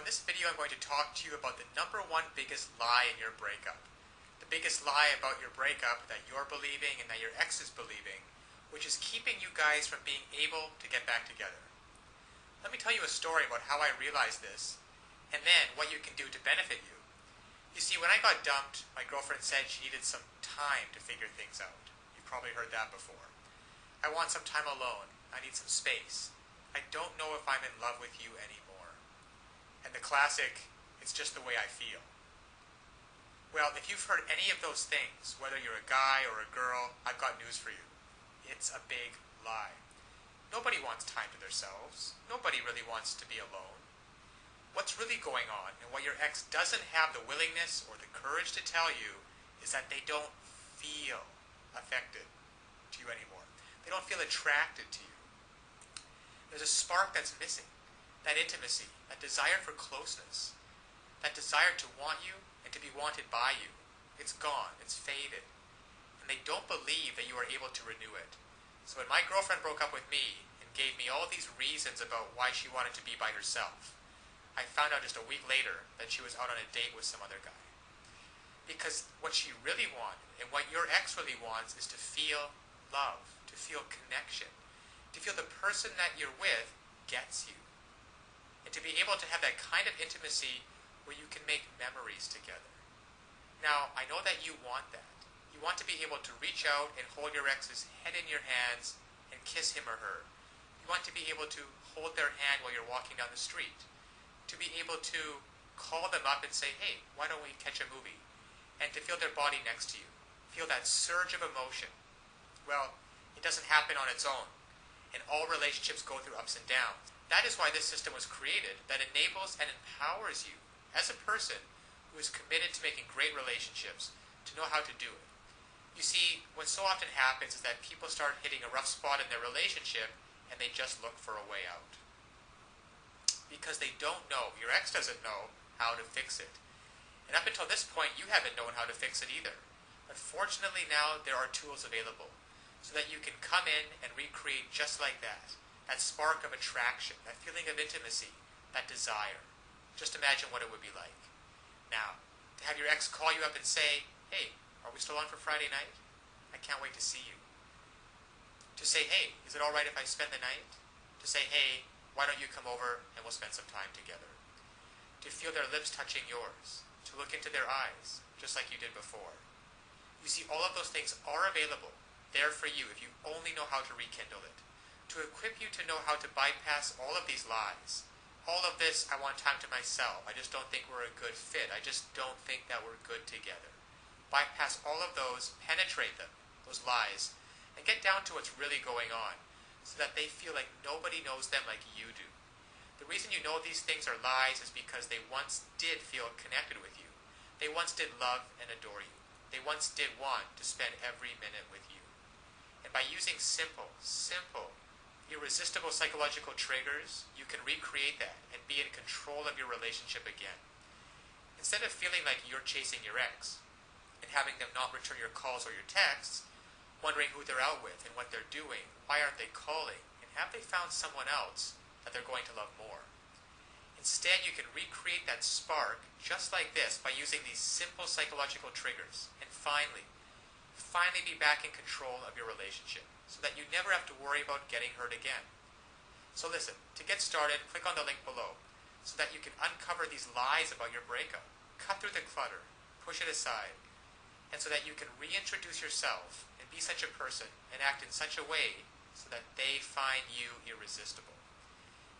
this video I'm going to talk to you about the number one biggest lie in your breakup. The biggest lie about your breakup that you're believing and that your ex is believing, which is keeping you guys from being able to get back together. Let me tell you a story about how I realized this, and then what you can do to benefit you. You see, when I got dumped, my girlfriend said she needed some time to figure things out. You've probably heard that before. I want some time alone. I need some space. I don't know if I'm in love with you anymore. And the classic, it's just the way I feel. Well, if you've heard any of those things, whether you're a guy or a girl, I've got news for you. It's a big lie. Nobody wants time to themselves. Nobody really wants to be alone. What's really going on, and what your ex doesn't have the willingness or the courage to tell you, is that they don't feel affected to you anymore. They don't feel attracted to you. There's a spark that's missing. That intimacy, that desire for closeness, that desire to want you and to be wanted by you. It's gone. It's faded. And they don't believe that you are able to renew it. So when my girlfriend broke up with me and gave me all these reasons about why she wanted to be by herself, I found out just a week later that she was out on a date with some other guy. Because what she really wanted, and what your ex really wants, is to feel love, to feel connection, to feel the person that you're with gets you. And to be able to have that kind of intimacy where you can make memories together. Now, I know that you want that. You want to be able to reach out and hold your ex's head in your hands and kiss him or her. You want to be able to hold their hand while you're walking down the street. To be able to call them up and say, hey, why don't we catch a movie? And to feel their body next to you. Feel that surge of emotion. Well, it doesn't happen on its own. And all relationships go through ups and downs. That is why this system was created, that enables and empowers you as a person who is committed to making great relationships to know how to do it. You see, what so often happens is that people start hitting a rough spot in their relationship and they just look for a way out. Because they don't know, your ex doesn't know how to fix it. And up until this point, you haven't known how to fix it either. But fortunately now, there are tools available so that you can come in and recreate just like that. That spark of attraction, that feeling of intimacy, that desire. Just imagine what it would be like. Now, to have your ex call you up and say, hey, are we still on for Friday night? I can't wait to see you. To say, hey, is it alright if I spend the night? To say, hey, why don't you come over and we'll spend some time together? To feel their lips touching yours. To look into their eyes, just like you did before. You see, all of those things are available, there for you if you only know how to rekindle it. To equip you to know how to bypass all of these lies. All of this, I want time to myself. I just don't think we're a good fit. I just don't think that we're good together. Bypass all of those, penetrate them, those lies, and get down to what's really going on so that they feel like nobody knows them like you do. The reason you know these things are lies is because they once did feel connected with you. They once did love and adore you. They once did want to spend every minute with you. And by using simple, irresistible psychological triggers, you can recreate that and be in control of your relationship again. Instead of feeling like you're chasing your ex and having them not return your calls or your texts, wondering who they're out with and what they're doing, why aren't they calling, and have they found someone else that they're going to love more. Instead, you can recreate that spark just like this by using these simple psychological triggers and finally be back in control of your relationship so that you never have to worry about getting hurt again. So listen, to get started, click on the link below so that you can uncover these lies about your breakup, cut through the clutter, push it aside, and so that you can reintroduce yourself and be such a person and act in such a way so that they find you irresistible.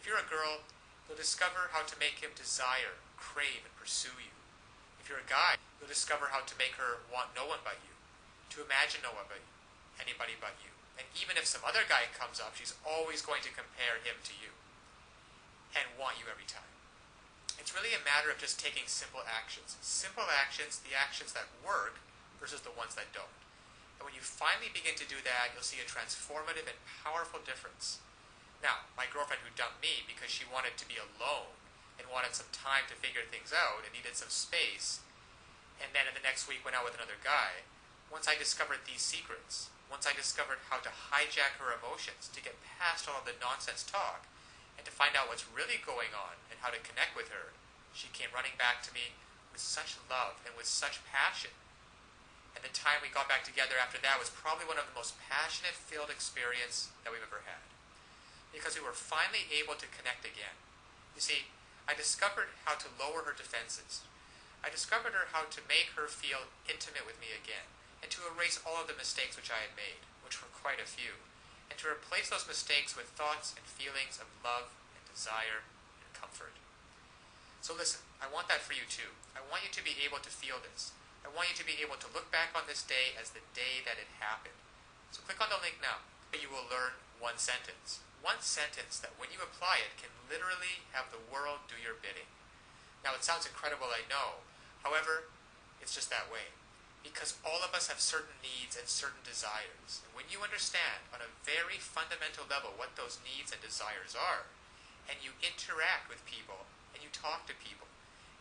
If you're a girl, you'll discover how to make him desire, crave, and pursue you. If you're a guy, you'll discover how to make her want no one but you, to imagine no one but you, anybody but you. And even if some other guy comes up, she's always going to compare him to you and want you every time. It's really a matter of just taking simple actions. Simple actions, the actions that work versus the ones that don't. And when you finally begin to do that, you'll see a transformative and powerful difference. Now, my girlfriend who dumped me because she wanted to be alone and wanted some time to figure things out and needed some space, and then in the next week went out with another guy, once I discovered these secrets, once I discovered how to hijack her emotions to get past all of the nonsense talk and to find out what's really going on and how to connect with her, She came running back to me with such love and with such passion. And the time we got back together after that was probably one of the most passionate filled experience that we've ever had. Because we were finally able to connect again. You see, I discovered how to lower her defenses. I discovered how to make her feel intimate with me again, and to erase all of the mistakes which I had made, which were quite a few, and to replace those mistakes with thoughts and feelings of love and desire and comfort. So listen, I want that for you too. I want you to be able to feel this. I want you to be able to look back on this day as the day that it happened. So click on the link now. You will learn one sentence. One sentence that when you apply it can literally have the world do your bidding. Now it sounds incredible, I know. However, it's just that way. Because all of us have certain needs and certain desires. And when you understand on a very fundamental level what those needs and desires are, and you interact with people, and you talk to people,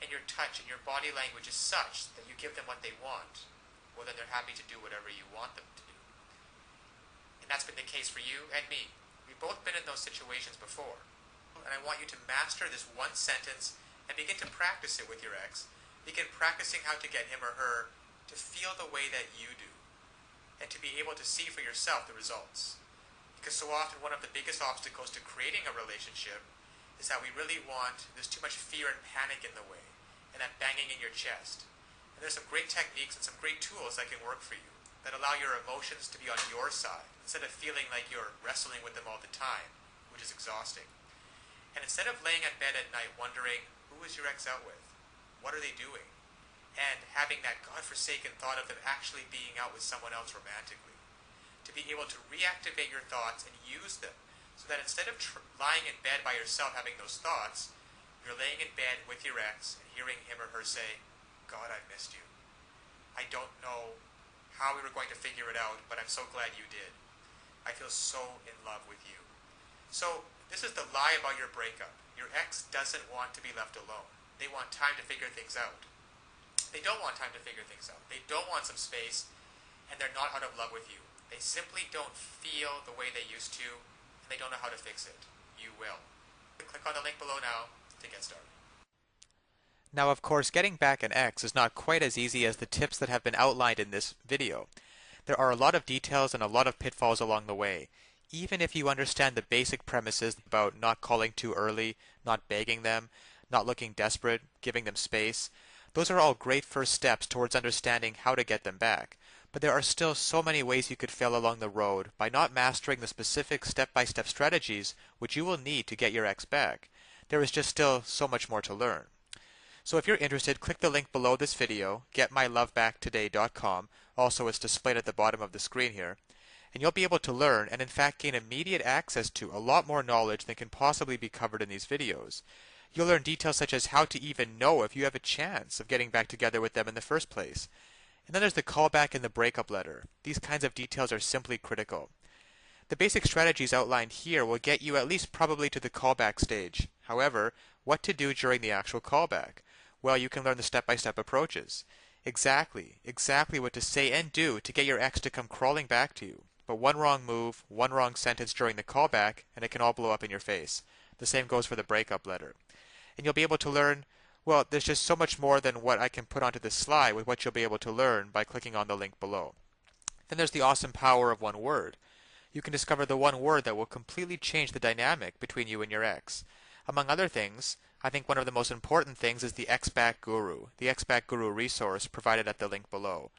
and your touch and your body language is such that you give them what they want, well then they're happy to do whatever you want them to do. And that's been the case for you and me. We've both been in those situations before. And I want you to master this one sentence and begin to practice it with your ex. Begin practicing how to get him or her to feel the way that you do, and to be able to see for yourself the results. Because so often one of the biggest obstacles to creating a relationship is that we really want, there's too much fear and panic in the way, and that banging in your chest. And there's some great techniques and some great tools that can work for you, that allow your emotions to be on your side, instead of feeling like you're wrestling with them all the time, which is exhausting. And instead of laying in bed at night wondering, who is your ex out with? What are they doing? And having that godforsaken thought of them actually being out with someone else romantically. To be able to reactivate your thoughts and use them, so that instead of lying in bed by yourself having those thoughts, you're laying in bed with your ex and hearing him or her say, God, I missed you. I don't know how we were going to figure it out, but I'm so glad you did. I feel so in love with you. So, this is the lie about your breakup. Your ex doesn't want to be left alone. They want time to figure things out. They don't want time to figure things out. They don't want some space, and they're not out of love with you. They simply don't feel the way they used to, and they don't know how to fix it. You will. Click on the link below now to get started. Now, of course, getting back an ex is not quite as easy as the tips that have been outlined in this video. There are a lot of details and a lot of pitfalls along the way. Even if you understand the basic premises about not calling too early, not begging them, not looking desperate, giving them space, those are all great first steps towards understanding how to get them back. But there are still so many ways you could fail along the road by not mastering the specific step-by-step strategies which you will need to get your ex back. There is just still so much more to learn. So if you're interested, click the link below this video, getmylovebacktoday.com. Also, it's displayed at the bottom of the screen here. And you'll be able to learn and in fact gain immediate access to a lot more knowledge than can possibly be covered in these videos. You'll learn details such as how to even know if you have a chance of getting back together with them in the first place. And then there's the callback and the breakup letter. These kinds of details are simply critical. The basic strategies outlined here will get you at least probably to the callback stage. However, what to do during the actual callback? Well, you can learn the step-by-step approaches. Exactly what to say and do to get your ex to come crawling back to you. But one wrong move, one wrong sentence during the callback, and it can all blow up in your face. The same goes for the breakup letter. And you'll be able to learn, well, there's just so much more than what I can put onto this slide with what you'll be able to learn by clicking on the link below. Then there's the awesome power of one word. You can discover the one word that will completely change the dynamic between you and your ex. Among other things, I think one of the most important things is the Ex-Back Guru, the Ex-Back Guru resource provided at the link below.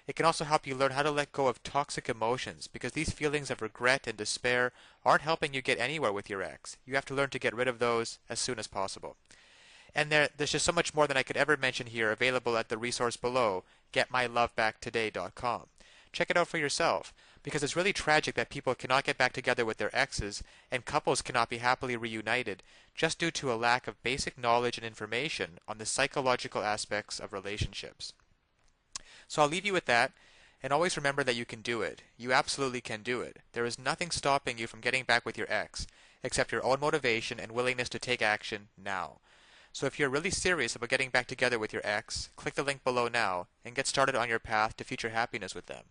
It can also help you learn how to let go of toxic emotions, because these feelings of regret and despair aren't helping you get anywhere with your ex. You have to learn to get rid of those as soon as possible. And there's just so much more than I could ever mention here available at the resource below, getmylovebacktoday.com. Check it out for yourself, because it's really tragic that people cannot get back together with their exes and couples cannot be happily reunited just due to a lack of basic knowledge and information on the psychological aspects of relationships. So I'll leave you with that, and always remember that you can do it. You absolutely can do it. There is nothing stopping you from getting back with your ex, except your own motivation and willingness to take action now. So if you're really serious about getting back together with your ex, click the link below now and get started on your path to future happiness with them.